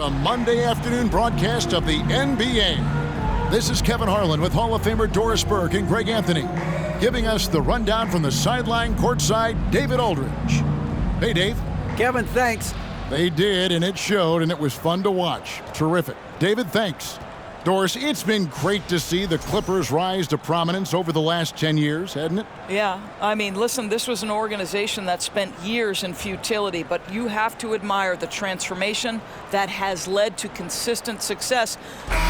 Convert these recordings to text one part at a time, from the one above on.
A Monday afternoon broadcast of the NBA. This is Kevin Harlan with Hall of Famer Doris Burke and Greg Anthony, giving us the rundown from the sideline courtside, David Aldridge. Hey, Dave. Kevin, thanks. They did, and it showed, and it was fun to watch. Terrific. David, thanks. Doris, it's been great to see the Clippers rise to prominence over the last 10 years, hasn't it? Yeah, I mean, listen, this was an organization that spent years in futility, but you have to admire the transformation that has led to consistent success.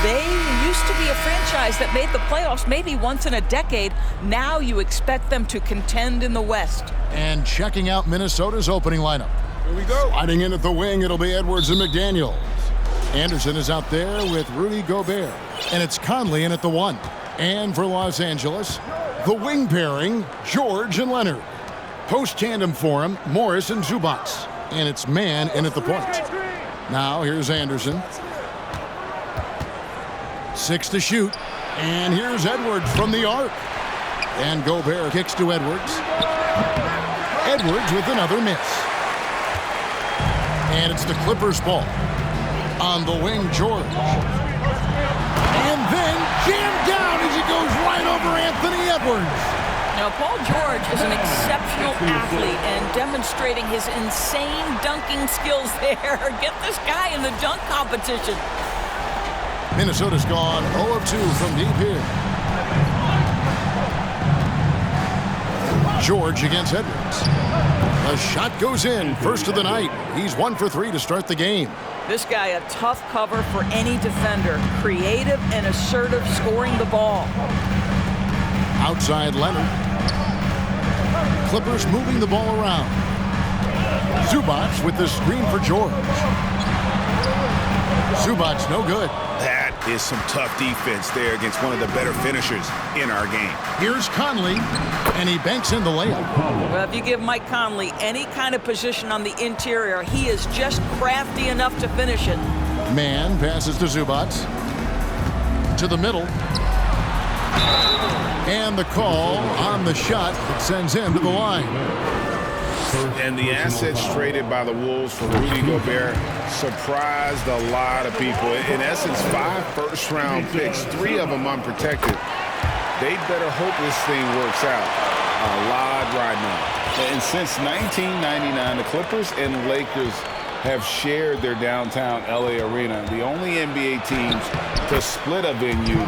They used to be a franchise that made the playoffs maybe once in a decade. Now you expect them to contend in the West. And checking out Minnesota's opening lineup. Here we go. Sliding in at the wing, it'll be Edwards and McDaniels. Anderson is out there with Rudy Gobert. And it's Conley in at the 1. And for Los Angeles, the wing pairing, George and Leonard. Post tandem for him, Morris and Zubac. And it's Mann in at the point. Now here's Anderson. 6 to shoot. And here's Edwards from the arc. And Gobert kicks to Edwards. Edwards with another miss. And it's the Clippers' ball. On the wing, George. And then jammed down as he goes right over Anthony Edwards. Now, Paul George is an exceptional athlete and demonstrating his insane dunking skills there. Get this guy in the dunk competition. Minnesota's gone 0 of 2 from deep here. George against Edwards. A shot goes in, first of the night. He's 1 for 3 to start the game. This guy, a tough cover for any defender. Creative and assertive scoring the ball. Outside Leonard. Clippers moving the ball around. Zubac with the screen for George. Zubac no good. That is some tough defense there against one of the better finishers in our game. Here's Conley, and he banks in the layup. Well, if you give Mike Conley any kind of position on the interior, he is just crafty enough to finish it. Mann passes to Zubac. To the middle. And the call on the shot that sends him to the line. And the assets traded by the Wolves for Rudy Gobert surprised a lot of people. In essence, 5 first-round picks, 3 of them unprotected. They better hope this thing works out a lot right now. And since 1999, the Clippers and Lakers have shared their downtown LA arena, the only NBA teams to split a venue,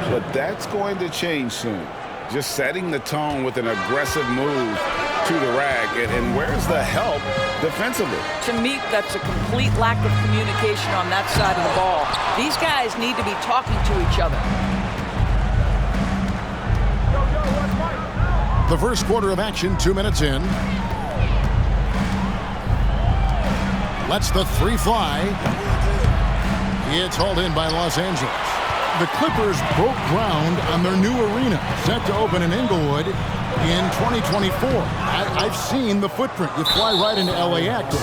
but that's going to change soon. Just setting the tone with an aggressive move to the rack, and where's the help defensively? To me, that's a complete lack of communication on that side of the ball. These guys need to be talking to each other. The first quarter of action, 2 minutes in. Lets the 3 fly. It's hauled in by Los Angeles. The Clippers broke ground on their new arena, set to open in Inglewood in 2024. I've seen the footprint. You fly right into LAX,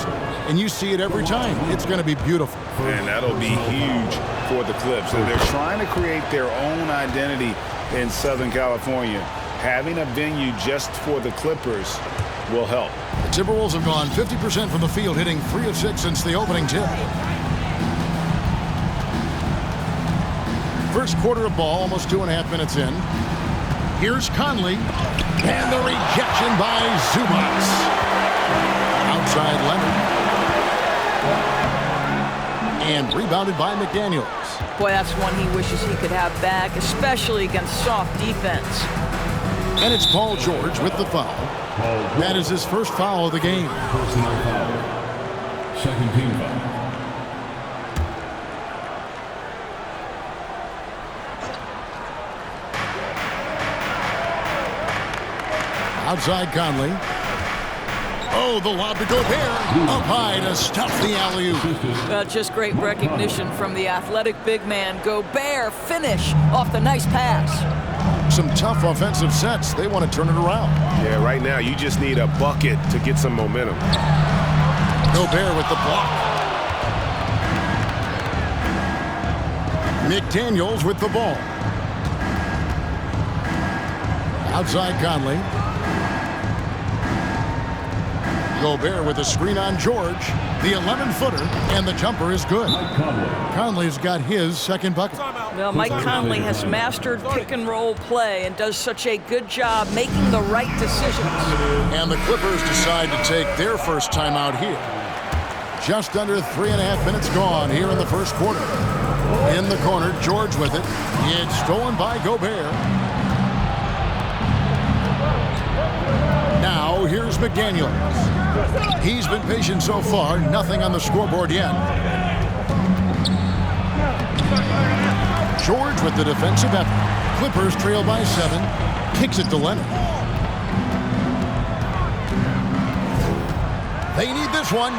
and you see it every time. It's going to be beautiful. And that'll be huge for the Clips. And they're trying to create their own identity in Southern California. Having a venue just for the Clippers will help. The Timberwolves have gone 50% from the field, hitting 3 of 6 since the opening tip. First quarter of ball, almost 2.5 minutes in. Here's Conley, and the rejection by Zubac. Outside Leonard. And rebounded by McDaniels. Boy, that's one he wishes he could have back, especially against soft defense. And it's Paul George with the foul. That is his first foul of the game. Personal foul. Second team foul. Outside Conley. Oh, the lob to Gobert. Up high to stuff the alley-oop. Well, just great recognition from the athletic big man. Gobert finish off the nice pass. Some tough offensive sets. They want to turn it around. Yeah, right now you just need a bucket to get some momentum. Gobert with the block. McDaniels with the ball. Outside Conley. Gobert with a screen on George. The 11-footer, and the jumper is good. Conley. Conley's got his second bucket. Well, Mike Conley has mastered pick-and-roll play and does such a good job making the right decisions. And the Clippers decide to take their first timeout here. Just under 3.5 minutes gone here in the first quarter. In the corner, George with it. It's stolen by Gobert. Now, here's McDaniels. He's been patient so far. Nothing on the scoreboard yet. George with the defensive effort. Clippers trail by 7. Kicks it to Leonard. They need this one.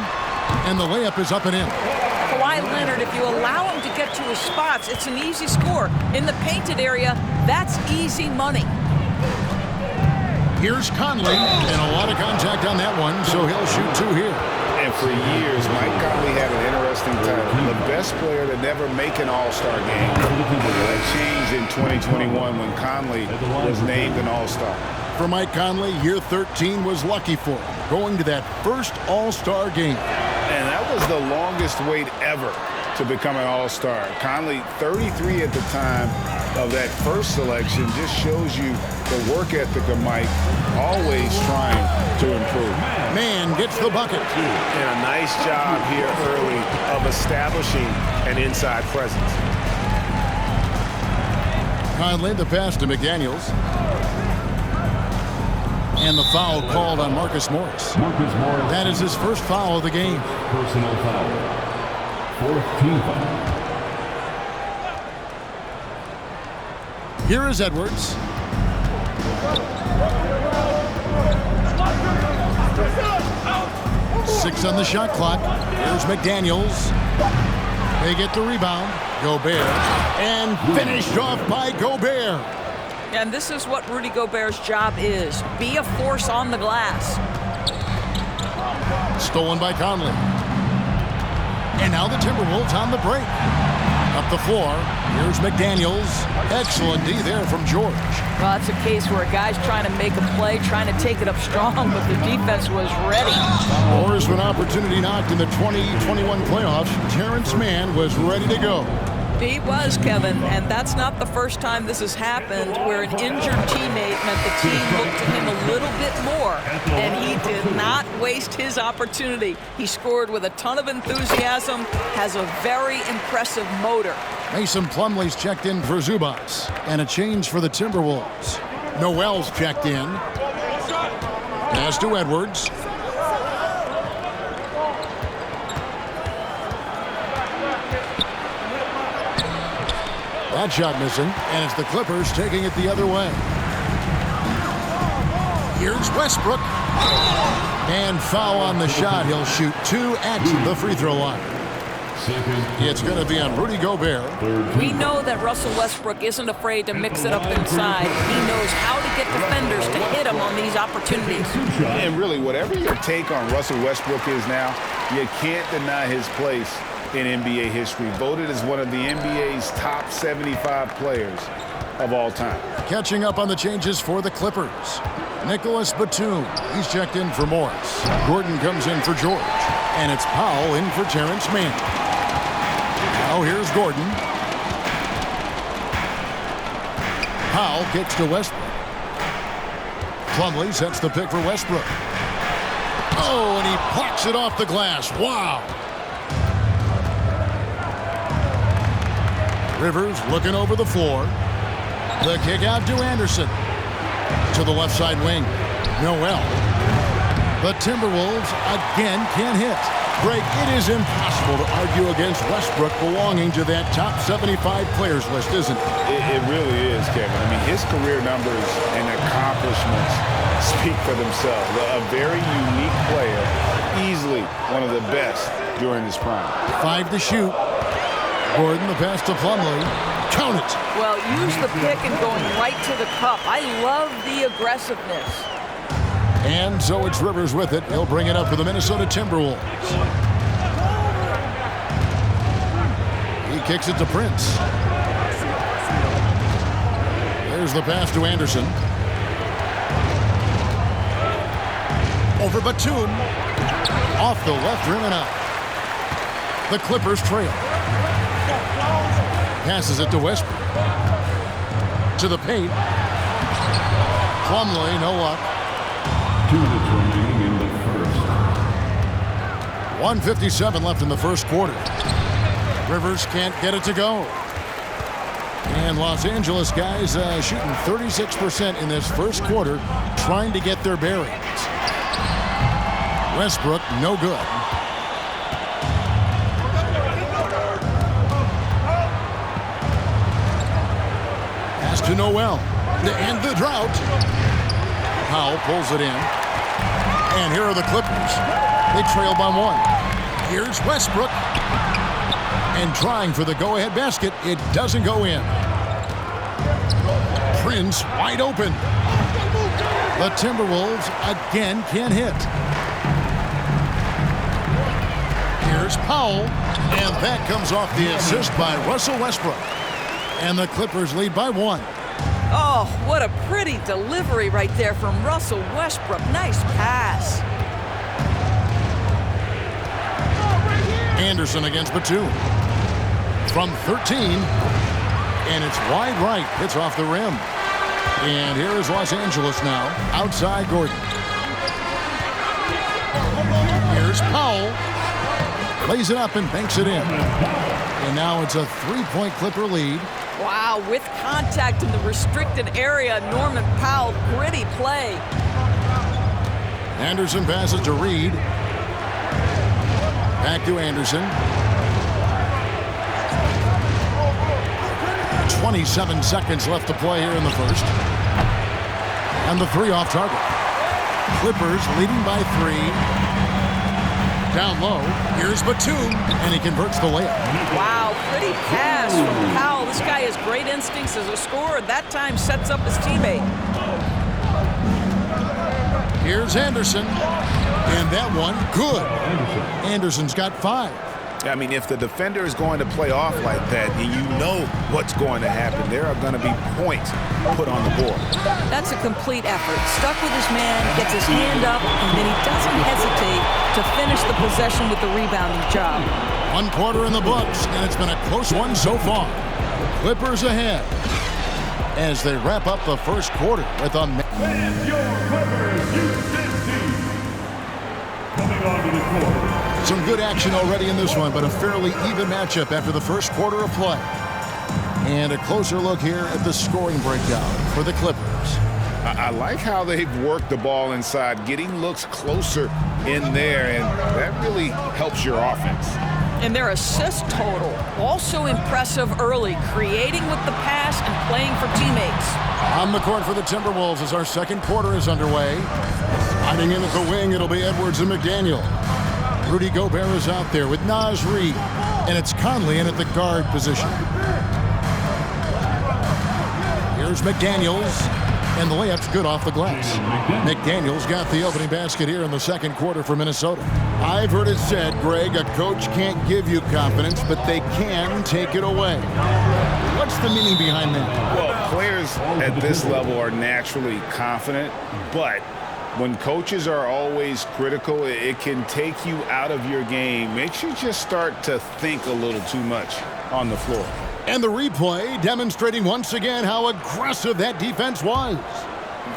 And the layup is up and in. Kawhi Leonard, if you allow him to get to his spots, it's an easy score. In the painted area, that's easy money. Here's Conley, and a lot of contact on that one, so he'll shoot 2 here. And for years, Mike Conley had an interesting title. The best player to never make an All-Star game. That changed in 2021 when Conley was named an All-Star. For Mike Conley, year 13 was lucky for him, going to that first All-Star game. And that was the longest wait ever to become an All-Star. Conley, 33 at the time of that first selection, just shows you the work ethic of Mike, always trying to improve. Man gets the bucket. And a nice job here early of establishing an inside presence. Conley, the pass to McDaniels. And the foul called on Marcus Morris. Marcus Morris. That is his first foul of the game. Personal foul. 4th team foul. Here is Edwards. Six on the shot clock. Here's McDaniels. They get the rebound. Gobert. And finished off by Gobert. And this is what Rudy Gobert's job is. Be a force on the glass. Stolen by Conley. And now the Timberwolves on the break. Up the floor, here's McDaniels. Excellent D there from George. Well, it's a case where a guy's trying to make a play, trying to take it up strong, but the defense was ready. Or when opportunity knocked in the 2021 playoffs, Terrence Mann was ready to go. He was, Kevin, and that's not the first time this has happened where an injured teammate meant the team looked to him a little bit more, and he did not waste his opportunity. He scored with a ton of enthusiasm, has a very impressive motor. Mason Plumlee's checked in for Zubats, and a change for the Timberwolves. Noel's checked in. Pass to Edwards. That shot missing, and it's the Clippers taking it the other way. Here's Westbrook. And foul on the shot. He'll shoot 2 at the free throw line. It's going to be on Rudy Gobert. We know that Russell Westbrook isn't afraid to mix it up inside. He knows how to get defenders to hit him on these opportunities. And really, whatever your take on Russell Westbrook is now, you can't deny his place in NBA history. Voted as one of the NBA's top 75 players of all time. Catching up on the changes for the Clippers. Nicholas Batum. He's checked in for Morris. Gordon comes in for George. And it's Powell in for Terrence Mann. Now here's Gordon. Powell kicks to Westbrook. Plumlee sets the pick for Westbrook. Oh, and he plucks it off the glass. Wow. Rivers looking over the floor. The kick out to Anderson. To the left side wing. Noel. The Timberwolves again can't hit. Greg, it is impossible to argue against Westbrook belonging to that top 75 players list, isn't it? It really is, Kevin. I mean, his career numbers and accomplishments speak for themselves. A very unique player, easily one of the best during his prime. 5 to shoot. Gordon, the pass to Plumlee. Count it. Well, use the pick and going right to the cup. I love the aggressiveness. And so it's Rivers with it. He'll bring it up for the Minnesota Timberwolves. He kicks it to Prince. There's the pass to Anderson. Over Batum. Off the left rim and out. The Clippers trail. Passes it to Westbrook. To the paint. Plumlee, no luck. 2 minutes remaining in the first. 1:57 left in the first quarter. Rivers can't get it to go. And Los Angeles guys shooting 36% in this first quarter, trying to get their bearings. Westbrook, no good. Pass to Noel to end the drought. Powell pulls it in. And here are the Clippers. They trail by 1. Here's Westbrook. And trying for the go-ahead basket. It doesn't go in. Prince wide open. The Timberwolves again can't hit. Here's Powell. And that comes off the assist by Russell Westbrook. And the Clippers lead by 1. Oh, what a pretty delivery right there from Russell Westbrook. Nice pass. Anderson against Batum. From 13. And it's wide right. Hits off the rim. And here is Los Angeles now. Outside Gordon. Here's Powell. Plays it up and banks it in. And now it's a 3-point Clipper lead. Wow, with contact in the restricted area, Norman Powell, gritty play. Anderson passes to Reed. Back to Anderson. 27 seconds left to play here in the first. And the 3 off target. Clippers leading by 3. Down low. Here's Batum. And he converts the layup. Wow, pretty pass from Powell. This guy has great instincts as a scorer. That time sets up his teammate. Here's Anderson. And that one, good. Anderson's got 5. I mean, if the defender is going to play off like that, and you know what's going to happen, there are going to be points put on the board. That's a complete effort. Stuck with his man, gets his hand up, and then he doesn't hesitate to finish the possession with the rebounding job. 1 quarter in the books, and it's been a close one so far. Clippers ahead as they wrap up the first quarter with a... And your Clippers Houston team. Coming onto the court. Some good action already in this one, but a fairly even matchup after the first quarter of play. And a closer look here at the scoring breakdown for the Clippers. I like how they've worked the ball inside, getting looks closer in there, and that really helps your offense. And their assist total, also impressive early, creating with the pass and playing for teammates. On the court for the Timberwolves as our second quarter is underway. Hiding in at the wing, it'll be Edwards and McDaniel. Rudy Gobert is out there with Naz Reid, and it's Conley in at the guard position. Here's McDaniels, and the layup's good off the glass. McDaniels got the opening basket here in the second quarter for Minnesota. I've heard it said, Greg, a coach can't give you confidence, but they can take it away. What's the meaning behind that? Well, players at this level are naturally confident, but when coaches are always critical, it can take you out of your game. Makes you just start to think a little too much on the floor. And the replay demonstrating once again how aggressive that defense was.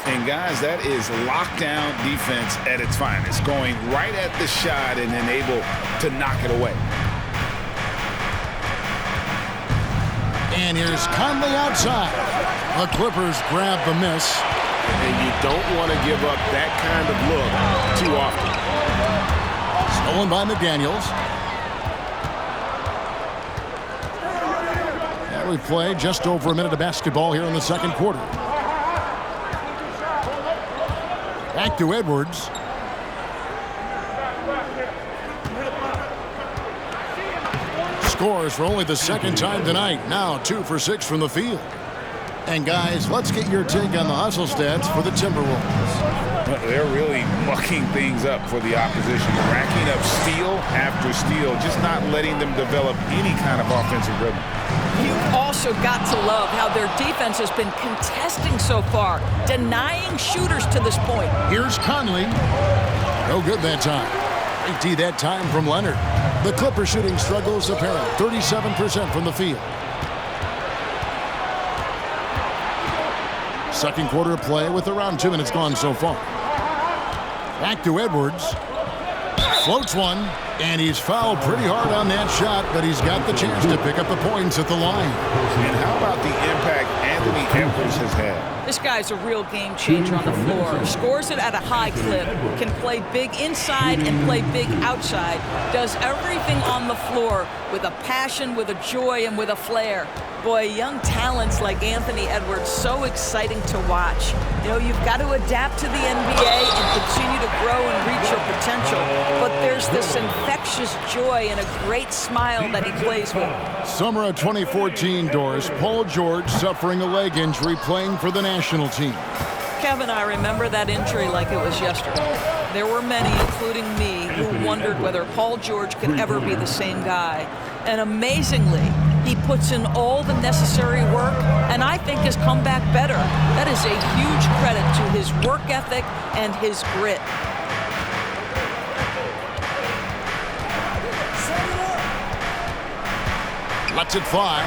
And guys, that is lockdown defense at its finest, going right at the shot and then able to knock it away. And here's Conley outside. The Clippers grab the miss. And you don't want to give up that kind of look too often. Stolen by McDaniels. That replay, just over a minute of basketball here in the second quarter. Back to Edwards. Scores for only the second time tonight. Now 2 for 6 from the field. And guys, let's get your take on the hustle stats for the Timberwolves. They're really mucking things up for the opposition, racking up steal after steal, just not letting them develop any kind of offensive rhythm. You've also got to love how their defense has been contesting so far, denying shooters to this point. Here's Conley. No good that time. Great D that time from Leonard. The Clippers shooting struggles apparent. 37% from the field. Second quarter of play with around 2 minutes gone so far. Back to Edwards. Floats one, and he's fouled pretty hard on that shot, but he's got the chance to pick up the points at the line. And how about the impact Anthony Edwards has had? This guy's a real game changer on the floor. Scores it at a high clip, can play big inside and play big outside, does everything on the floor with a passion, with a joy, and with a flair. Boy, young talents like Anthony Edwards, so exciting to watch. You know, you've got to adapt to the NBA and continue to grow and reach your potential. But there's this infectious joy and a great smile that he plays with. Summer of 2014, Doris. Paul George suffering a leg injury playing for the national team. Kevin, I remember that injury like it was yesterday. There were many, including me, who wondered whether Paul George could ever be the same guy. And amazingly, he puts in all the necessary work, and I think has come back better. That is a huge credit to his work ethic and his grit. Lets it fly.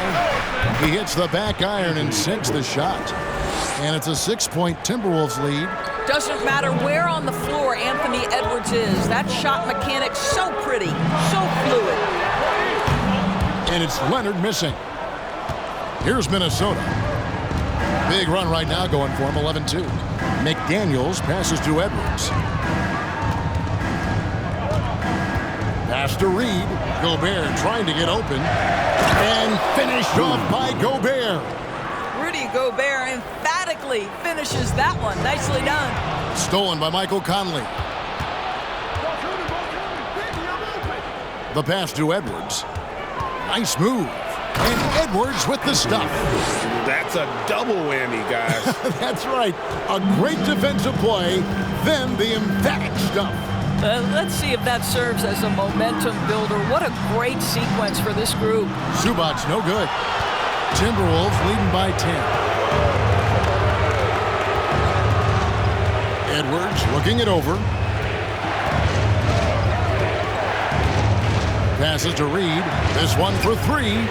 He hits the back iron and sinks the shot. And it's a 6-point Timberwolves lead. Doesn't matter where on the floor Anthony Edwards is. That shot mechanic's so pretty, so fluid. And it's Leonard missing. Here's Minnesota. Big run right now going for him, 11-2. McDaniels passes to Edwards. Pass to Reed. Gobert trying to get open. And finished off by Gobert. Rudy Gobert emphatically finishes that one. Nicely done. Stolen by Michael Conley. The pass to Edwards. Nice move. And Edwards with the stuff. That's a double whammy, guys. That's right. A great defensive play, then the emphatic stuff. Let's see if that serves as a momentum builder. What a great sequence for this group. Zubac's no good. Timberwolves leading by 10. Edwards looking it over. Passes to Reed. This one for 3.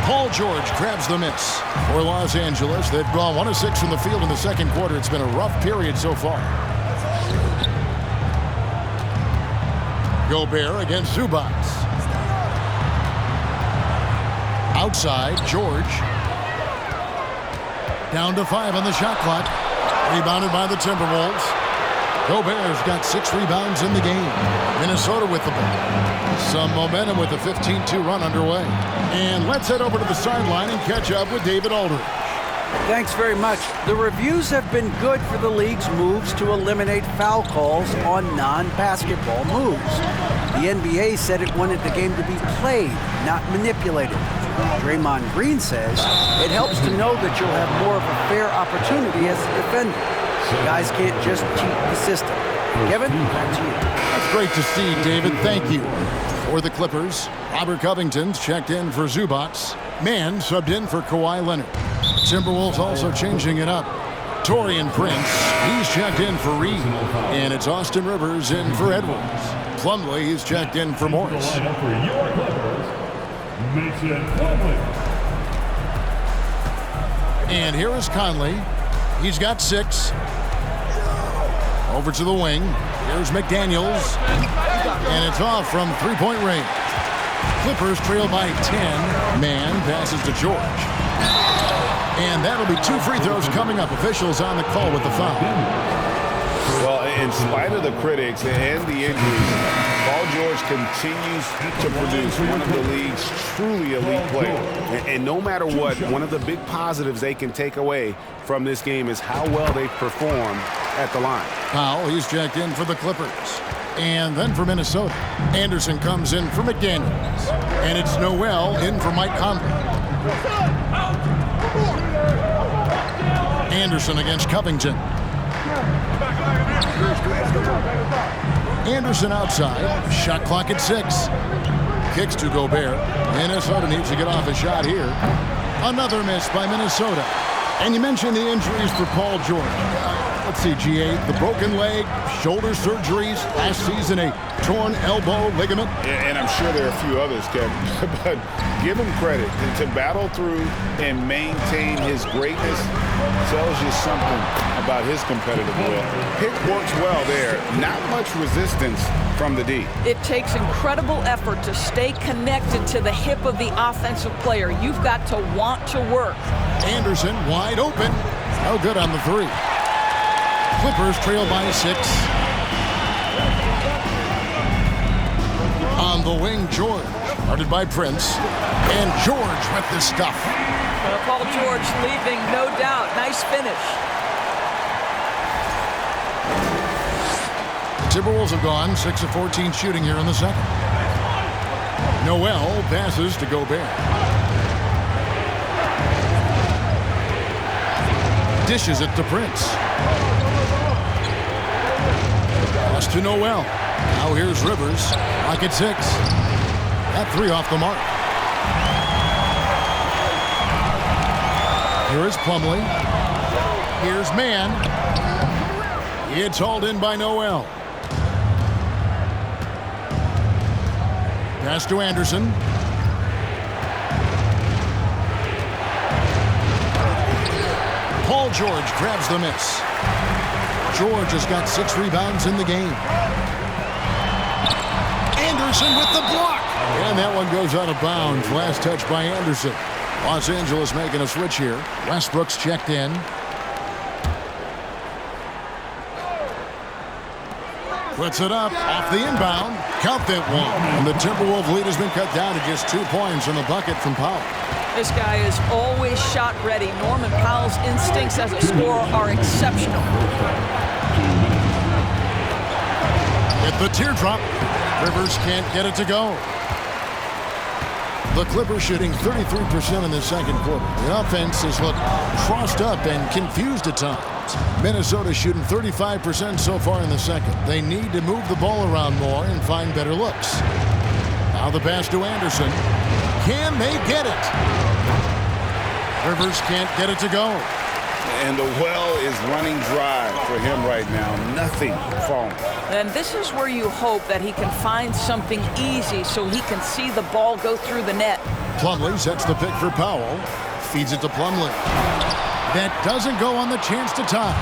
Paul George grabs the miss for Los Angeles. They've gone 1 of 6 from the field in the second quarter. It's been a rough period so far. Gobert against Zubac. Outside, George. Down to 5 on the shot clock. Rebounded by the Timberwolves. Gobert's got 6 rebounds in the game. Minnesota with the ball. Some momentum with the 15-2 run underway. And let's head over to the sideline and catch up with David Aldridge. Thanks very much. The reviews have been good for the league's moves to eliminate foul calls on non-basketball moves. The NBA said it wanted the game to be played, not manipulated. Draymond Green says it helps to know that you'll have more of a fair opportunity as a defender. Guys can't just cheat the system. Kevin, back to you. That's great to see, David. Thank you. For the Clippers, Robert Covington's checked in for Zubac. Mann subbed in for Kawhi Leonard. Timberwolves also changing it up. Taurean Prince, he's checked in for Reed. And it's Austin Rivers in for Edwards. Plumlee, he's checked in for Morris. And here is Conley. He's got 6. Over to the wing. Here's McDaniels. And it's off from 3-point range. Clippers trail by 10. Mann passes to George. And that'll be 2 free throws coming up. Officials on the call with the foul. Well, in spite of the critics and the injuries, Paul George continues to produce one of the league's truly elite players. And no matter what, one of the big positives they can take away from this game is how well they perform at the line. Powell, he's checked in for the Clippers. And then for Minnesota, Anderson comes in for McDaniels. And it's Noel in for Mike Conley. Anderson against Covington. Anderson outside. Shot clock at 6. Kicks to Gobert. Minnesota needs to get off a shot here. Another miss by Minnesota. And you mentioned the injuries for Paul George. Let's see, GA, the broken leg, shoulder surgeries, last season a torn elbow ligament. Yeah, and I'm sure there are a few others, Kevin, but give him credit. To battle through and maintain his greatness tells you something about his competitive will. Pick works well there. Not much resistance from the D. It takes incredible effort to stay connected to the hip of the offensive player. You've got to want to work. Anderson wide open. No good on the three. Clippers trail by 6. On the wing, George. Guarded by Prince. And George with the stuff. Paul George leaving, no doubt. Nice finish. The Timberwolves have gone 6 of 14 shooting here in the second. Noel passes to Gobert. Dishes it to Prince. Pass to Noel. Now here's Rivers. Lock at 6. That 3 off the mark. Here is Plumlee. Here's Mann. It's hauled in by Noel. Pass to Anderson. Paul George grabs the miss. George has got 6 rebounds in the game. Anderson with the block. And that one goes out of bounds. Last touch by Anderson. Los Angeles making a switch here. Westbrook's checked in. Puts it up off the inbound. Count that one. And the Timberwolves lead has been cut down to just 2 points in the bucket from Powell. This guy is always shot ready. Norman Powell's instincts as a scorer are exceptional. Hit the teardrop. Rivers can't get it to go. The Clippers shooting 33% in the second quarter. The offense has looked crossed up and confused at times. Minnesota shooting 35% so far in the second. They need to move the ball around more and find better looks. Now the pass to Anderson. Can they get it? Rivers can't get it to go. And the well is running dry for him right now. Nothing falling. And this is where you hope that he can find something easy so he can see the ball go through the net. Plumlee sets the pick for Powell. Feeds it to Plumlee. That doesn't go on the chance to tie.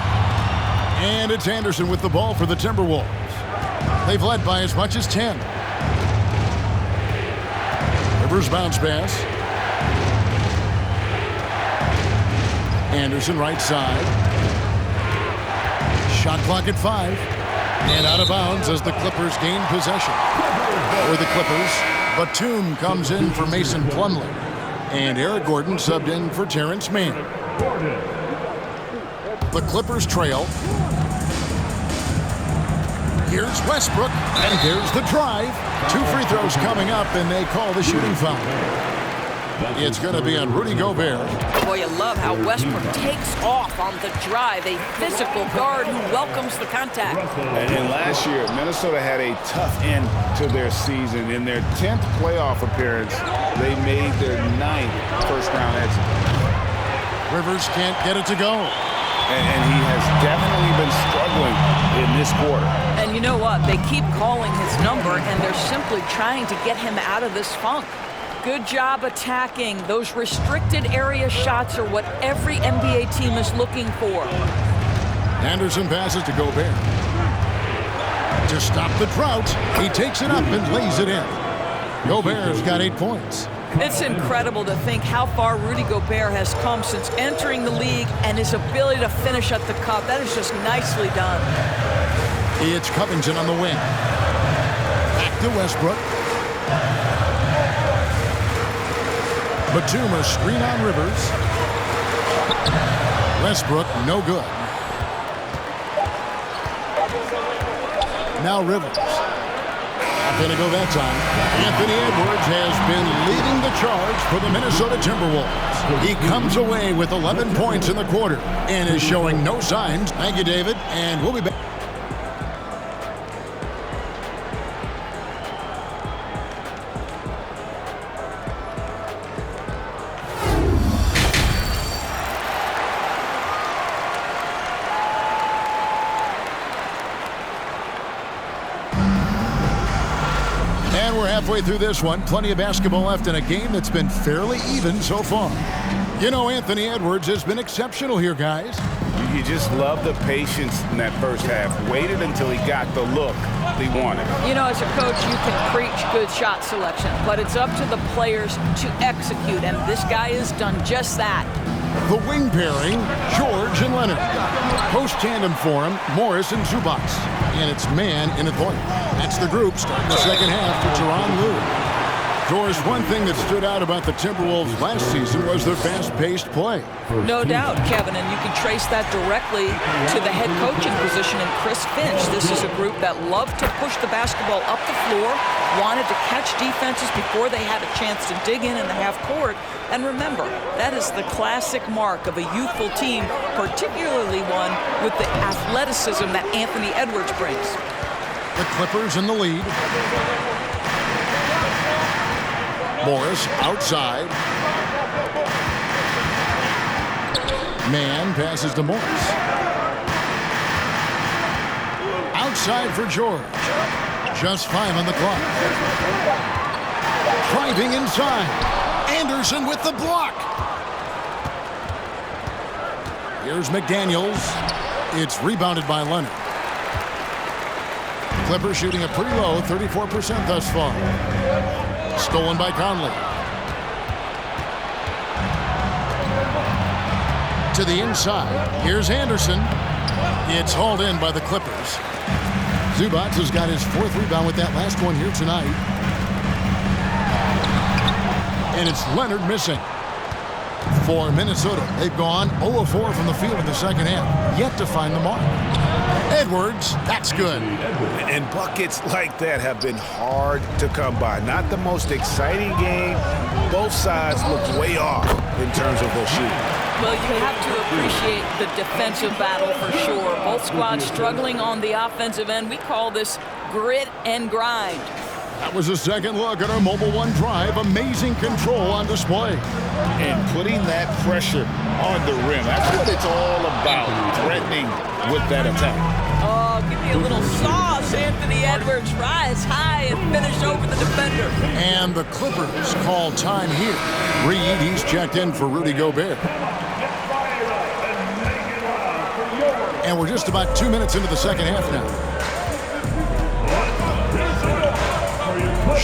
And it's Anderson with the ball for the Timberwolves. They've led by as much as 10. Rivers bounce pass. Anderson right side. Shot clock at 5. And out of bounds as the Clippers gain possession. For the Clippers, Batum comes in for Mason Plumlee. And Eric Gordon subbed in for Terrence Mann. The Clippers trail. Here's Westbrook, and there's the drive. 2 free throws coming up, and they call the shooting foul. It's going to be on Rudy Gobert. Boy, you love how Westbrook takes off on the drive. A physical guard who welcomes the contact. And last year, Minnesota had a tough end to their season. In their 10th playoff appearance, they made their 9th first-round exit. Rivers can't get it to go. And he has definitely been struggling in this quarter. And you know what? They keep calling his number, and they're simply trying to get him out of this funk. Good job attacking. Those restricted area shots are what every NBA team is looking for. Anderson passes to Gobert. To stop the drought, he takes it up and lays it in. Gobert's got 8 points. It's incredible to think how far Rudy Gobert has come since entering the league and his ability to finish at the cup. That is just nicely done. It's Covington on the wing. Back to Westbrook. Batum, a screen on Rivers. Westbrook, no good. Now Rivers. Not going to go that time. Anthony Edwards has been leading the charge for the Minnesota Timberwolves. He comes away with 11 points in the quarter and is showing no signs. Thank you, David, and we'll be back. Halfway through this one, plenty of basketball left in a game that's been fairly even so far. You know, Anthony Edwards has been exceptional here, guys. You just love the patience in that first half. Waited until he got the look he wanted. You know, as a coach, you can preach good shot selection, but it's up to the players to execute, and this guy has done just that. The wing pairing, George and Leonard. Post tandem for him, Morris and Zubac. And it's man in at point. That's the group starting the second half for Tyronn Lue. Doris, one thing that stood out about the Timberwolves last season was their fast-paced play. No doubt, Kevin, and you can trace that directly to the head coaching position in Chris Finch. This is a group that loved to push the basketball up the floor, wanted to catch defenses before they had a chance to dig in the half court. And remember, that is the classic mark of a youthful team, particularly one with the athleticism that Anthony Edwards brings. The Clippers in the lead. Morris outside. Man passes to Morris. Outside for George. Just 5 on the clock. Driving inside. Anderson with the block. Here's McDaniels. It's rebounded by Leonard. Clippers shooting a pretty low 34% thus far. Stolen by Conley. To the inside. Here's Anderson. It's hauled in by the Clippers. Zubac has got his 4th rebound with that last one here tonight. And it's Leonard missing. For Minnesota, they've gone 0 of 4 from the field in the second half. Yet to find the mark. Edwards, that's good. And buckets like that have been hard to come by. Not the most exciting game. Both sides look way off in terms of their shooting. Well, you have to appreciate the defensive battle for sure. Both squads struggling on the offensive end. We call this grit and grind. That was a second look at our Mobile One drive. Amazing control on display. And putting that pressure on the rim. That's what it's all about, threatening with that attack. Oh, give me a little sauce. Anthony Edwards rise high and finish over the defender. And the Clippers call time here. Reed, he's checked in for Rudy Gobert. And we're just about 2 minutes into the second half now.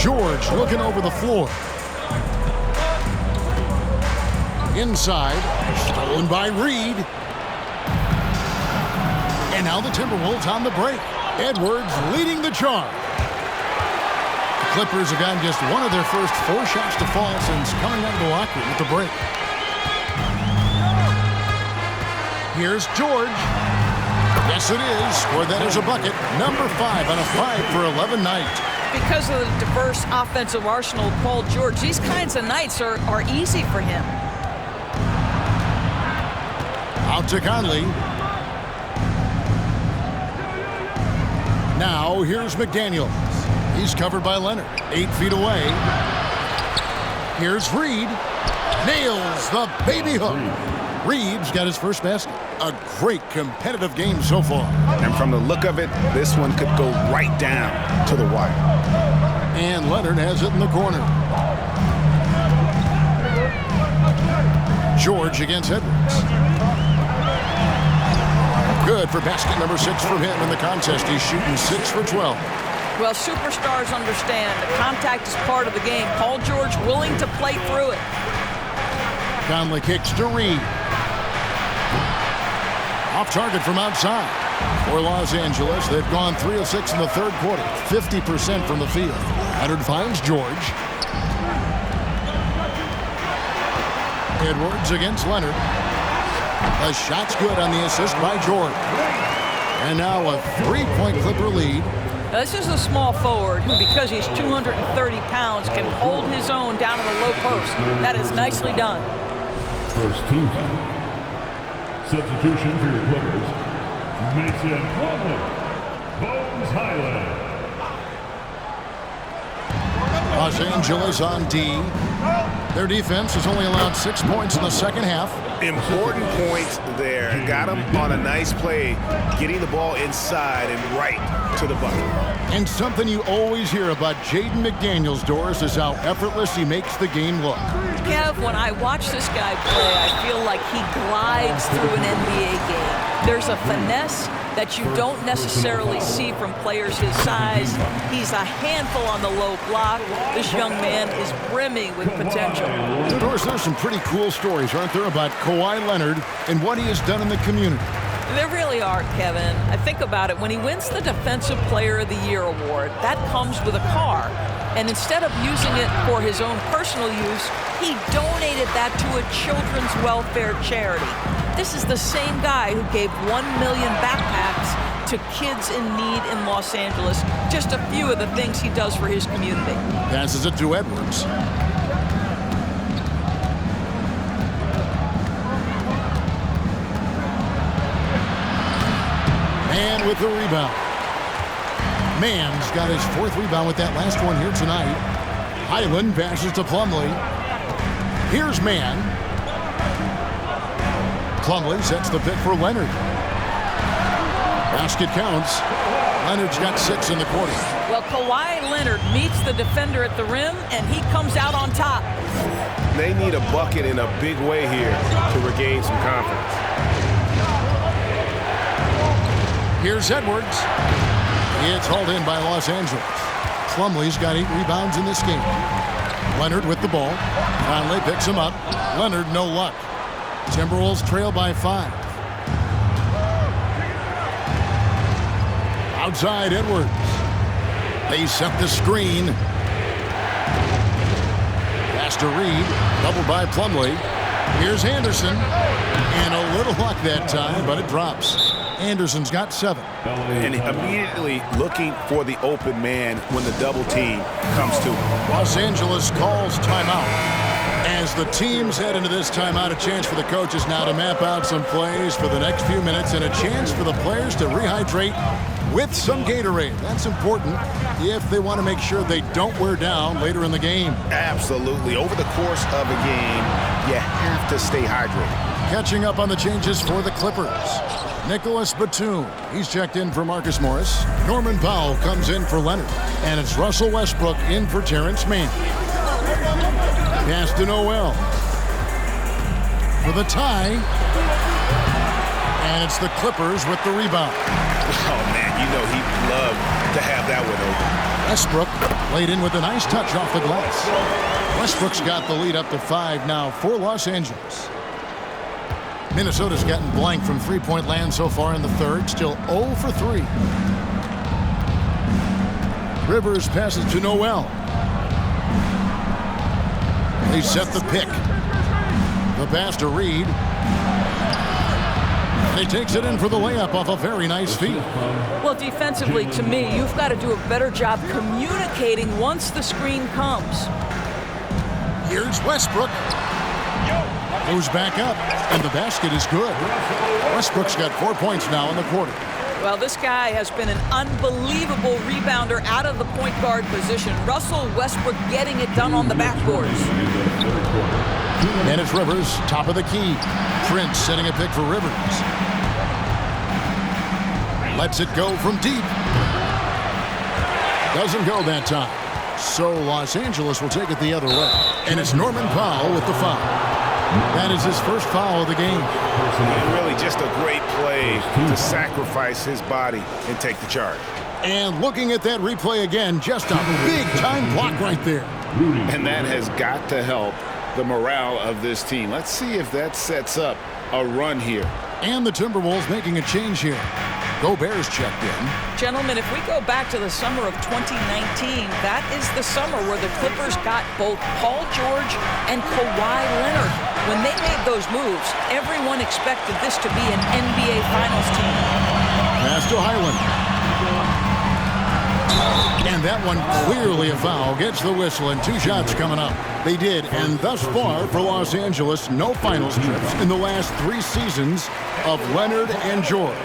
George looking over the floor. Inside, stolen by Reed. And now the Timberwolves on the break. Edwards leading the charge. The Clippers have gotten just one of their first 4 shots to fall since coming out of the locker room with the break. Here's George. Yes, it is. Scored that as a bucket. Number 5 on a 5 for 11 night. Because of the diverse offensive arsenal of Paul George, these kinds of nights are easy for him. Out to Conley. Now here's McDaniels. He's covered by Leonard. 8 feet away. Here's Reed. Nails the baby hook. Reed's got his first basket. A great competitive game so far. And from the look of it, this one could go right down to the wire. And Leonard has it in the corner. George against Edwards. Good for basket number 6 from him in the contest. He's shooting 6 for 12. Well, superstars understand that contact is part of the game. Paul George willing to play through it. Conley kicks to Reed. Off target from outside. For Los Angeles, they've gone 3 of 6 in the third quarter. 50% from the field. Leonard finds George. Edwards against Leonard. The shot's good on the assist by George. And now a 3-point Clipper lead. Now, this is a small forward who, because he's 230 pounds, can hold his own down in the low post. That is nicely done. First team. Substitution for your Clippers. Mason Plumlee. Bones Highland. Los Angeles on D. Their defense has only allowed 6 points in the second half. Important points there. Got him on a nice play, getting the ball inside and right to the bucket. And something you always hear about Jaden McDaniels, Doris, is how effortless he makes the game look. Kev, when I watch this guy play, I feel like he glides through an NBA game. There's a finesse that you don't necessarily see from players his size. He's a handful on the low block. This young man is brimming with potential. Doris, there's some pretty cool stories, aren't there, about Kawhi Leonard and what he has done in the community. There really are, Kevin. I think about it. When he wins the Defensive Player of the Year award, that comes with a car. And instead of using it for his own personal use, he donated that to a children's welfare charity. This is the same guy who gave 1 million backpacks to kids in need in Los Angeles. Just a few of the things he does for his community. Passes it to Edwards. And with the rebound. Mann's got his 4th rebound with that last one here tonight. Highland passes to Plumlee. Here's Mann. Plumlee sets the pick for Leonard. Basket counts. Leonard's got 6 in the quarter. Well, Kawhi Leonard meets the defender at the rim, and he comes out on top. They need a bucket in a big way here to regain some confidence. Here's Edwards. It's hauled in by Los Angeles. Plumlee's got 8 rebounds in this game. Leonard with the ball. Conley picks him up. Leonard, no luck. Timberwolves trail by 5. Outside Edwards. They set the screen. Pass to Reed. Doubled by Plumlee. Here's Anderson. And a little luck that time, but it drops. Anderson's got 7. And immediately looking for the open man when the double team comes to him. Los Angeles calls timeout. As the teams head into this timeout, a chance for the coaches now to map out some plays for the next few minutes and a chance for the players to rehydrate with some Gatorade. That's important if they want to make sure they don't wear down later in the game. Absolutely. Over the course of a game, you have to stay hydrated. Catching up on the changes for the Clippers. Nicholas Batum, he's checked in for Marcus Morris. Norman Powell comes in for Leonard. And it's Russell Westbrook in for Terrence Mann. Pass to Noel. For the tie. And it's the Clippers with the rebound. Oh, man, you know he'd love to have that one over. Westbrook laid in with a nice touch off the glass. Westbrook's got the lead up to 5 now for Los Angeles. Minnesota's gotten blank from three-point land so far in the third. Still 0 for 3. Rivers passes to Noel. They set the pick. The pass to Reed. And he takes it in for the layup off a very nice feed. Well, defensively, to me, you've got to do a better job communicating once the screen comes. Here's Westbrook. Goes back up, and the basket is good. Westbrook's got 4 points now in the quarter. Well, this guy has been an unbelievable rebounder out of the point guard position. Russell Westbrook getting it done on the backboards. And it's Rivers, top of the key. Prince setting a pick for Rivers. Lets it go from deep. Doesn't go that time. So Los Angeles will take it the other way. And it's Norman Powell with the foul. That is his first foul of the game. And really just a great play to sacrifice his body and take the charge. And looking at that replay again, just a big-time block right there. And that has got to help the morale of this team. Let's see if that sets up a run here. And the Timberwolves making a change here. Gobert's checked in. Gentlemen, if we go back to the summer of 2019, that is the summer where the Clippers got both Paul George and Kawhi Leonard. When they made those moves, everyone expected this to be an NBA Finals team. Pass to Highland. And that one clearly a foul. Gets the whistle and 2 shots coming up. They did, and thus far for Los Angeles, no finals trips in the last 3 seasons of Leonard and George.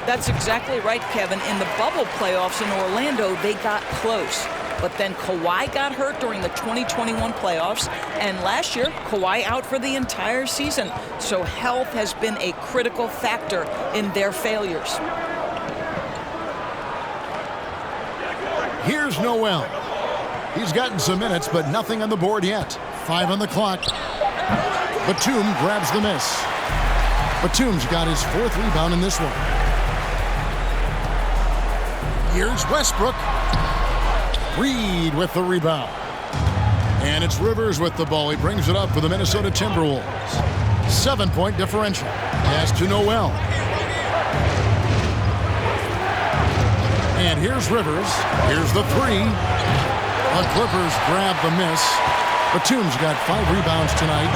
That's exactly right, Kevin. In the bubble playoffs in Orlando, they got close. But then Kawhi got hurt during the 2021 playoffs, and last year, Kawhi out for the entire season. So health has been a critical factor in their failures. Here's Noel. He's gotten some minutes, but nothing on the board yet. 5 on the clock. Batum grabs the miss. Batum's got his 4th rebound in this one. Here's Westbrook. Reed with the rebound. And it's Rivers with the ball. He brings it up for the Minnesota Timberwolves. 7-point differential. Pass to Noel. And here's Rivers. Here's the 3. The Clippers grab the miss. Batum's got 5 rebounds tonight.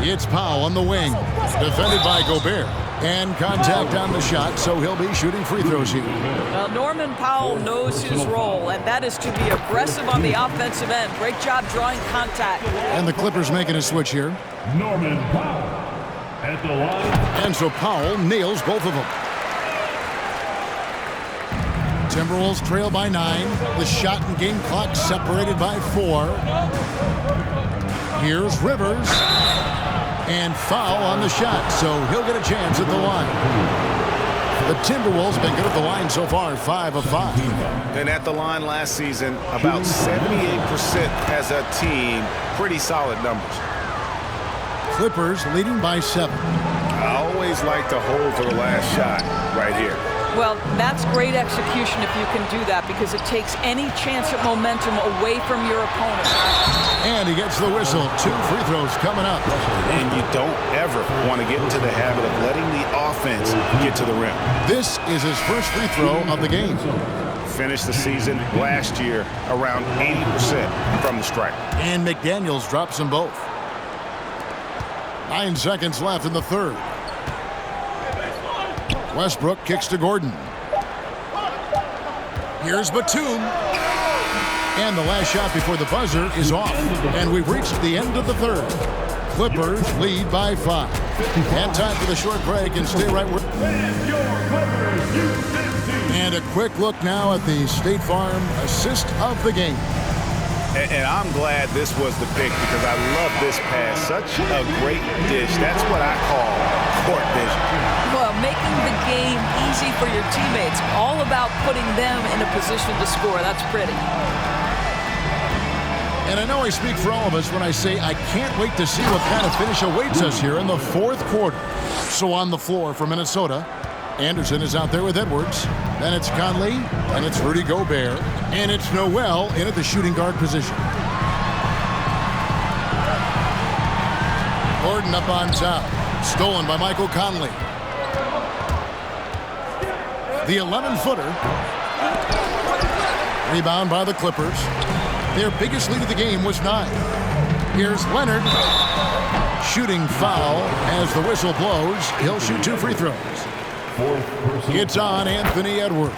It's Powell on the wing. Defended by Gobert. And contact on the shot, so he'll be shooting free throws here. Well, Norman Powell knows his role, and that is to be aggressive on the offensive end. Great job drawing contact. And the Clippers making a switch here. Norman Powell at the line. And so Powell nails both of them. Timberwolves trail by 9. The shot and game clock separated by 4. Here's Rivers. And foul on the shot, so he'll get a chance at the line. The Timberwolves have been good at the line so far, 5 of 5. And at the line last season, about 78% as a team. Pretty solid numbers. Clippers leading by 7. I always like to hold for the last shot right here. Well, that's great execution if you can do that, because it takes any chance at momentum away from your opponent. And he gets the whistle. 2 free throws coming up. And you don't ever want to get into the habit of letting the offense get to the rim. This is his first free throw of the game. Finished the season last year around 80% from the stripe. And McDaniels drops them both. 9 seconds left in the 3rd. Westbrook kicks to Gordon. Here's Batum. And the last shot before the buzzer is off. And we've reached the end of the 3rd. Clippers lead by 5. And time for the short break, and stay right where. And a quick look now at the State Farm assist of the game. And I'm glad this was the pick, because I love this pass. Such a great dish. That's what I call court vision. Well, making the game easy for your teammates. All about putting them in a position to score. That's pretty. And I know I speak for all of us when I say I can't wait to see what kind of finish awaits us here in the 4th quarter. So on the floor for Minnesota, Anderson is out there with Edwards. Then it's Conley, and it's Rudy Gobert, and it's Noel in at the shooting guard position. Gordon up on top. Stolen by Michael Conley. The 11-footer. Rebound by the Clippers. Their biggest lead of the game was 9. Here's Leonard. Shooting foul as the whistle blows. He'll shoot 2 free throws. It's on Anthony Edwards.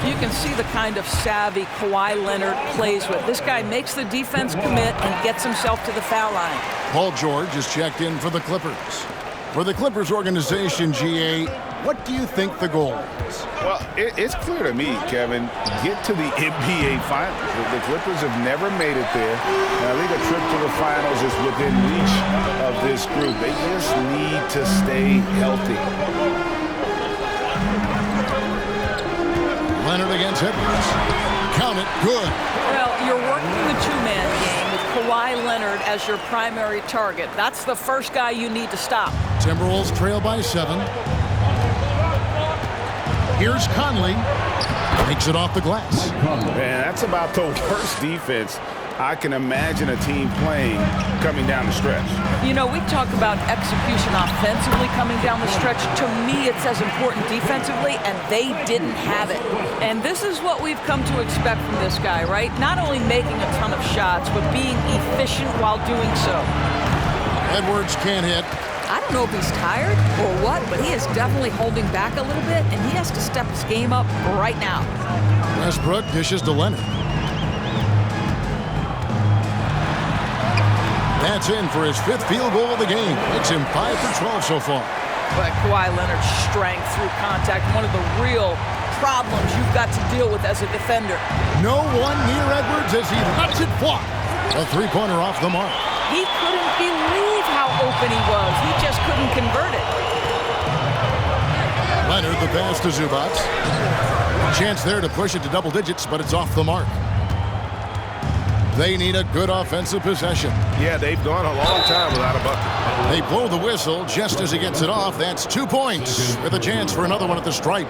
You can see the kind of savvy Kawhi Leonard plays with. This guy makes the defense commit and gets himself to the foul line. Paul George is checked in for the Clippers. For the Clippers organization, GA, what do you think the goal is? Well, it's clear to me, Kevin, get to the NBA Finals. The Clippers have never made it there. And I think a trip to the Finals is within reach of this group. They just need to stay healthy. Leonard against Edwards. Count it. Good. Well, you're working the 2-man game with Kawhi Leonard as your primary target. That's the first guy you need to stop. Timberwolves trail by 7. Here's Conley. Takes it off the glass. Man, that's about the worst defense I can imagine a team playing coming down the stretch. You know, we talk about execution offensively coming down the stretch. To me, it's as important defensively, and they didn't have it. And this is what we've come to expect from this guy, right? Not only making a ton of shots, but being efficient while doing so. Edwards can't hit. I don't know if he's tired or what, but he is definitely holding back a little bit, and he has to step his game up right now. Westbrook dishes to Leonard. That's in for his 5th field goal of the game. Makes him 5 for 12 so far. But Kawhi Leonard's strength through contact, one of the real problems you've got to deal with as a defender. No one near Edwards as he lets it fly. A three-pointer off the mark. He couldn't believe how open he was. He just couldn't convert it. Leonard, the pass to Zubac. Chance there to push it to double digits, but it's off the mark. They need a good offensive possession. Yeah, they've gone a long time without a bucket. They blow the whistle just as he gets it off. That's 2 points with a chance for another one at the stripe.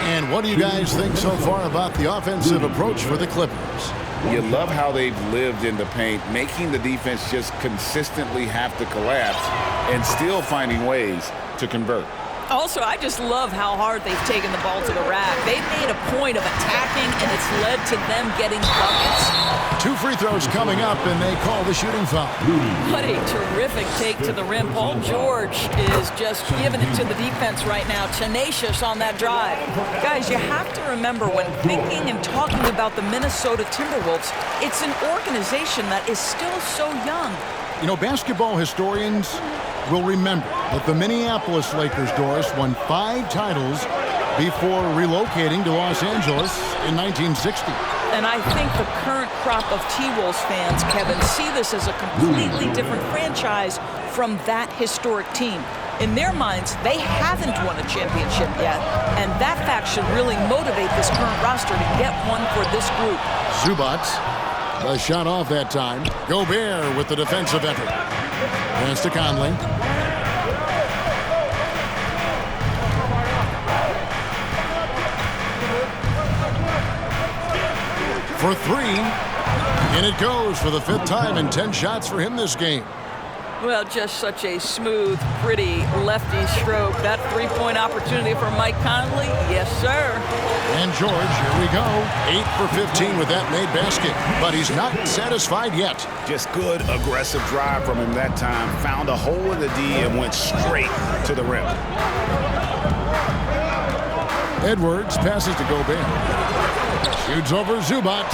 And what do you guys think so far about the offensive approach for the Clippers? You love how they've lived in the paint, making the defense just consistently have to collapse and still finding ways to convert. Also, I just love how hard they've taken the ball to the rack. They've made a point of attacking, and it's led to them getting buckets. 2 free throws coming up, and they call the shooting foul. What a terrific take to the rim. Paul George is just giving it to the defense right now. Tenacious on that drive. Guys, you have to remember when thinking and talking about the Minnesota Timberwolves, it's an organization that is still so young. You know, basketball historians will remember that the Minneapolis Lakers, Doris, won 5 titles before relocating to Los Angeles in 1960. And I think the current crop of T-Wolves fans, Kevin, see this as a completely different franchise from that historic team. In their minds, they haven't won a championship yet, and that fact should really motivate this current roster to get one for this group. Zubac, the shot off that time. Gobert with the defensive effort. Pass to Conley. For 3, and it goes for the 5th time in 10 shots for him this game. Well, just such a smooth, pretty lefty stroke. That three-point opportunity for Mike Conley, yes, sir. And George, here we go. 8 for 15 with that made basket, but he's not satisfied yet. Just good, aggressive drive from him that time. Found a hole in the D and went straight to the rim. Edwards passes to Gobert. Shoots over Zubac.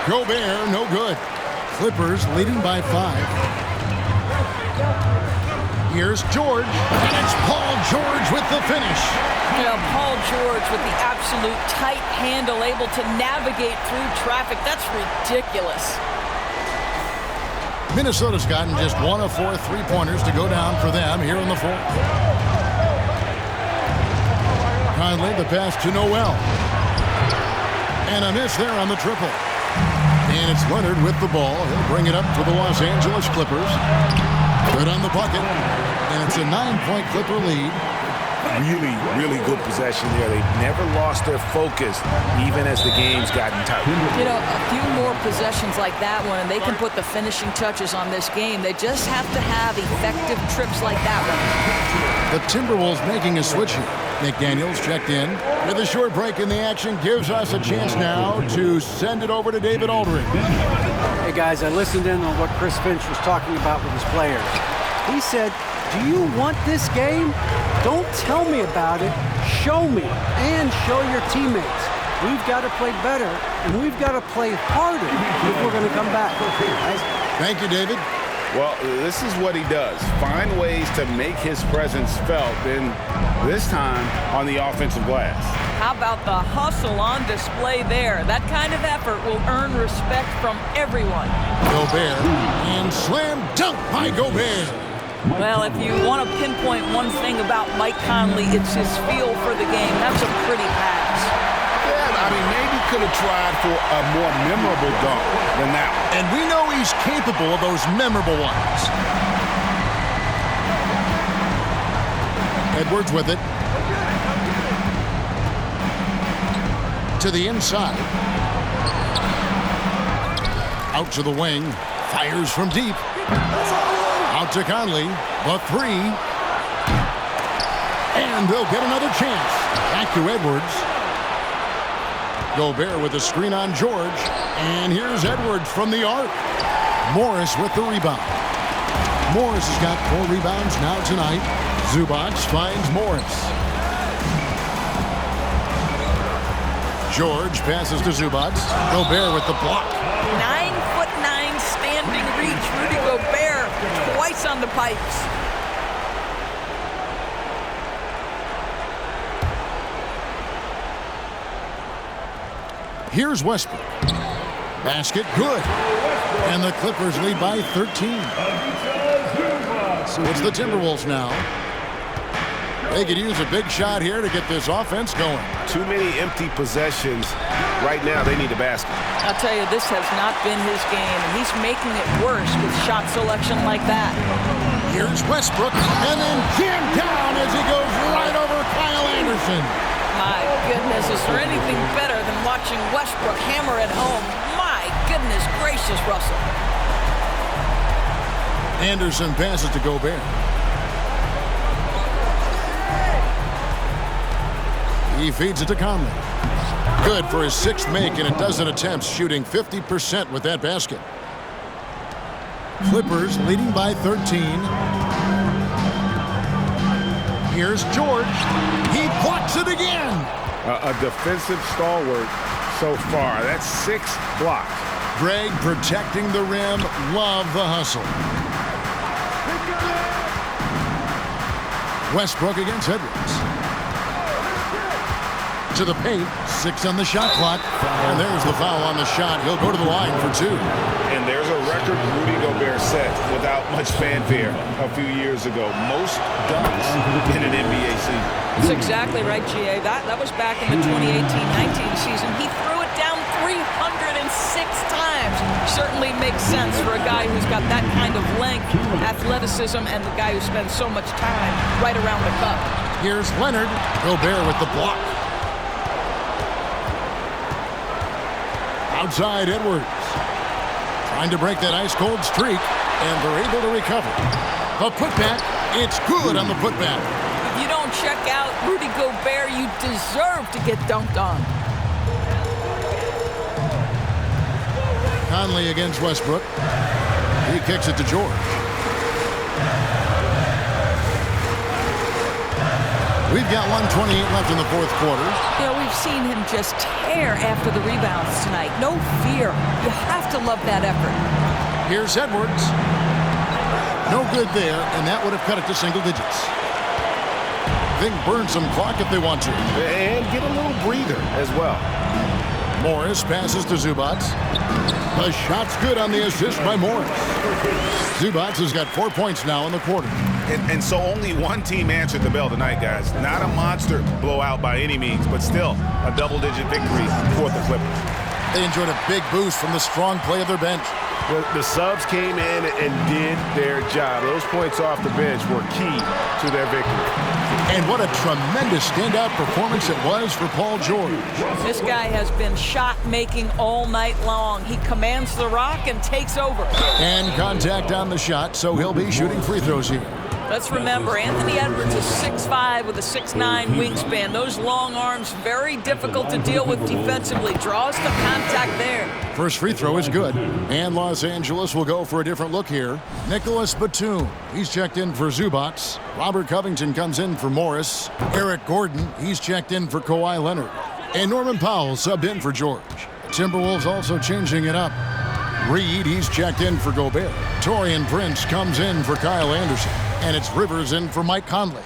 Gobert, no good. Clippers leading by 5. Here's George, and it's Paul George with the finish. Yeah, Paul George with the absolute tight handle, able to navigate through traffic. That's ridiculous. Minnesota's gotten just 1 of 4 three-pointers to go down for them here in the 4th. Conley, the pass to Noel. And a miss there on the triple. And it's Leonard with the ball. He'll bring it up for the Los Angeles Clippers. Good on the bucket. And it's a 9-point Clipper lead. Really, really good possession there. They've never lost their focus, even as the game's gotten tight. You know, a few more possessions like that one, and they can put the finishing touches on this game. They just have to have effective trips like that one. The Timberwolves making a switch here. Nick Daniels checked in. With a short break in the action, gives us a chance now to send it over to David Aldridge. Hey, guys, I listened in on what Chris Finch was talking about with his players. He said, do you want this game? Don't tell me about it. Show me and show your teammates. We've got to play better, and we've got to play harder if we're going to come back. Thank you, David. Well, this is what he does. Find ways to make his presence felt, and this time on the offensive glass. How about the hustle on display there? That kind of effort will earn respect from everyone. Gobert, and slam dunk by Gobert. Well, if you want to pinpoint one thing about Mike Conley, it's his feel for the game. That's a pretty pass. Yeah, I mean, maybe could have tried for a more memorable dunk than that one. And we know he's capable of those memorable ones. Edwards with it. To the inside. Out to the wing. Fires from deep. Out to Conley. The 3. And they'll get another chance. Back to Edwards. Gobert with a screen on George. And here's Edwards from the arc. Morris with the rebound. Morris has got 4 rebounds now tonight. Zubac finds Morris. George passes to Zubac. Gobert with the block. 9'9" standing reach. Rudy Gobert twice on the pipes. Here's Westbrook. Basket, good. And the Clippers lead by 13. So it's the Timberwolves now. They could use a big shot here to get this offense going. Too many empty possessions. Right now, they need a basket. I'll tell you, this has not been his game, and he's making it worse with shot selection like that. Here's Westbrook, and then jammed down as he goes right over Kyle Anderson. My goodness, is there anything better than watching Westbrook hammer at home? My goodness gracious, Russell. Anderson passes to Gobert. He feeds it to Conley. Good for his 6th make in a dozen attempts, shooting 50% with that basket. Clippers leading by 13. Here's George. He blocks it again. A defensive stalwart so far. That's 6 blocks. Greg protecting the rim. Love the hustle. Westbrook against Edwards. To the paint, 6 on the shot clock, and there's the foul on the shot. He'll go to the line for 2. And there's a record Rudy Gobert set without much fanfare a few years ago. Most dunks in an NBA season. That's exactly right, GA. That was back in the 2018-19 season. He threw it down 306 times. Certainly makes sense for a guy who's got that kind of length, athleticism, and the guy who spends so much time right around the cup. Here's Leonard. Gobert with the block. Outside Edwards. Trying to break that ice-cold streak, and they're able to recover. A putback. It's good on the putback. If you don't check out Rudy Gobert, you deserve to get dunked on. Conley against Westbrook. He kicks it to George. We've got 1:28 left in the 4th quarter. You know, we've seen him just tear after the rebounds tonight. No fear. You have to love that effort. Here's Edwards. No good there, and that would have cut it to single digits. They can burn some clock if they want to. And get a little breather as well. Morris passes to Zubac. The shot's good on the assist by Morris. Zubac has got 4 points now in the quarter. And so only one team answered the bell tonight, guys. Not a monster blowout by any means, but still a double-digit victory for the Clippers. They enjoyed a big boost from the strong play of their bench. The subs came in and did their job. Those points off the bench were key to their victory. And what a tremendous standout performance it was for Paul George. This guy has been shot-making all night long. He commands the rock and takes over. And contact on the shot, so he'll be shooting free throws here. Let's remember, Anthony Edwards is 6'5" with a 6'9" wingspan. Those long arms, very difficult to deal with defensively. Draws the contact there. First free throw is good. And Los Angeles will go for a different look here. Nicholas Batum, he's checked in for Zubac. Robert Covington comes in for Morris. Eric Gordon, he's checked in for Kawhi Leonard. And Norman Powell subbed in for George. The Timberwolves also changing it up. Reed, he's checked in for Gobert. Taurean Prince comes in for Kyle Anderson. And it's Rivers in for Mike Conley.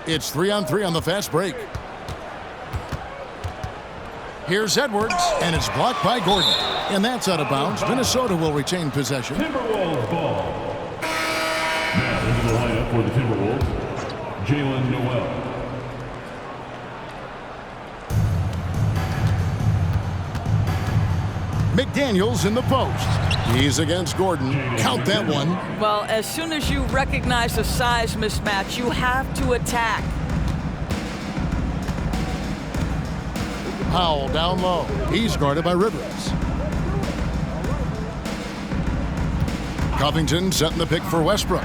It's 3-on-3 on the fast break. Here's Edwards, and it's blocked by Gordon. And that's out of bounds. Minnesota will retain possession. Timberwolves ball. Now into the lineup for the Timberwolves, Jalen Noel. McDaniels in the post. He's against Gordon. Count that one. Well, as soon as you recognize the size mismatch, you have to attack. Powell down low. He's guarded by Rivers. Covington setting the pick for Westbrook.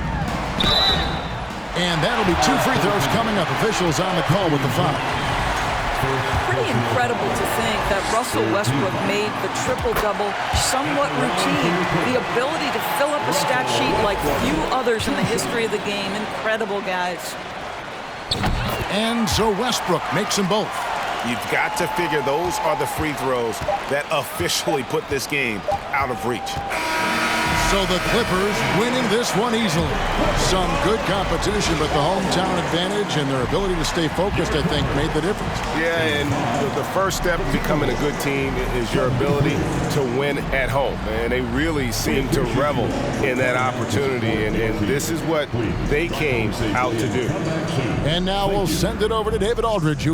And that'll be 2 free throws coming up. Officials on the call with the foul. Pretty incredible to think that Russell Westbrook made the triple-double somewhat routine. The ability to fill up a stat sheet like few others in the history of the game. Incredible, guys. And so Westbrook makes them both. You've got to figure those are the free throws that officially put this game out of reach. So the Clippers winning this one easily. Some good competition, but the hometown advantage and their ability to stay focused, I think, made the difference. Yeah, and the first step in becoming a good team is your ability to win at home. And they really seem to revel in that opportunity, and this is what they came out to do. And now we'll send it over to David Aldridge.